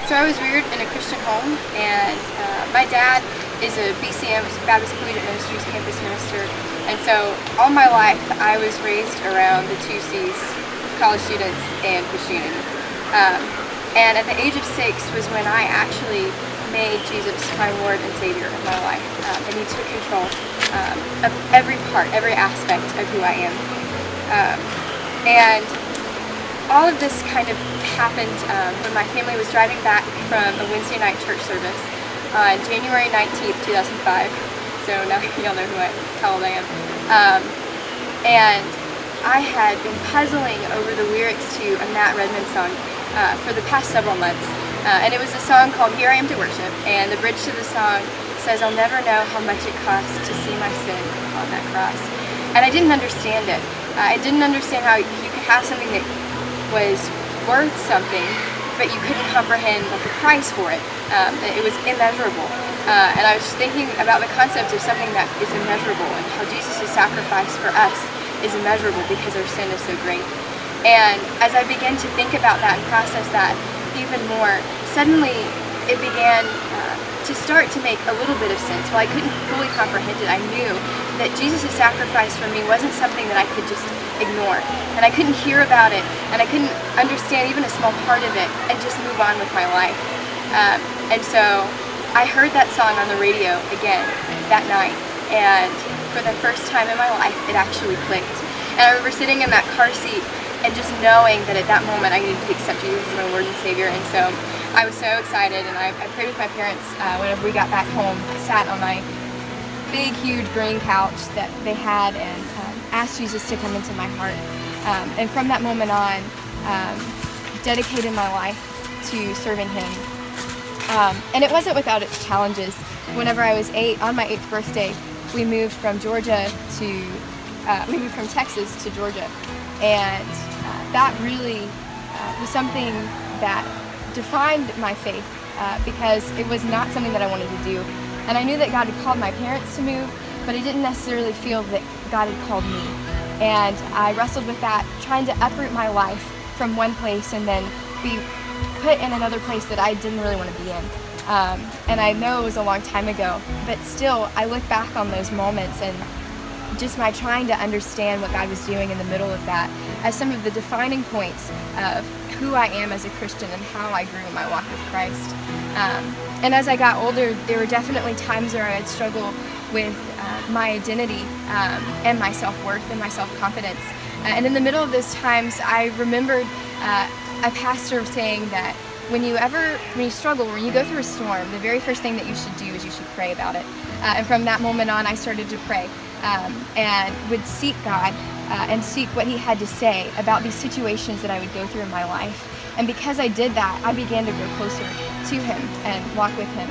So I was reared in a Christian home, and my dad is a BCM, Baptist Collegiate Ministries campus minister, and so all my life I was raised around the two C's, college students and Christianity. And at the age of 6 was when I actually made Jesus my Lord and Savior of my life, and He took control of every part, every aspect of who I am. And all of this kind of happened when my family was driving back from a Wednesday night church service on January 19th, 2005. So now y'all know how old I am. And I had been puzzling over the lyrics to a Matt Redman song for the past several months. And it was a song called Here I Am to Worship. And the bridge to the song says, I'll never know how much it costs to see my sin on that cross. And I didn't understand it. I didn't understand how you could have something that was worth something, but you couldn't comprehend the price for it. It was immeasurable. And I was just thinking about the concept of something that is immeasurable and how Jesus' sacrifice for us is immeasurable because our sin is so great. And as I began to think about that and process that even more, suddenly it began to start to make a little bit of sense. While I couldn't fully comprehend it, I knew that Jesus' sacrifice for me wasn't something that I could just ignore. And I couldn't hear about it, and I couldn't understand even a small part of it, and just move on with my life. And so I heard that song on the radio again that night, and for the first time in my life, it actually clicked. And I remember sitting in that car seat and just knowing that at that moment I needed to accept Jesus as my Lord and Savior. And so I was so excited, and I prayed with my parents whenever we got back home. I sat on my big, huge green couch that they had and asked Jesus to come into my heart. And from that moment on, dedicated my life to serving Him. And it wasn't without its challenges. Whenever I was 8, on my 8th birthday, we moved from Texas to Georgia. And that really was something that defined my faith because it was not something that I wanted to do. And I knew that God had called my parents to move, but I didn't necessarily feel that God had called me. And I wrestled with that, trying to uproot my life from one place and then be put in another place that I didn't really want to be in. And I know it was a long time ago, but still I look back on those moments and just my trying to understand what God was doing in the middle of that as some of the defining points of who I am as a Christian and how I grew in my walk with Christ. And as I got older, there were definitely times where I'd struggle with my identity and my self-worth and my self-confidence. And in the middle of those times, I remembered a pastor saying that when you struggle, when you go through a storm, the very first thing that you should do is you should pray about it. And from that moment on, I started to pray and would seek God and seek what He had to say about these situations that I would go through in my life. And because I did that, I began to grow closer to Him and walk with Him.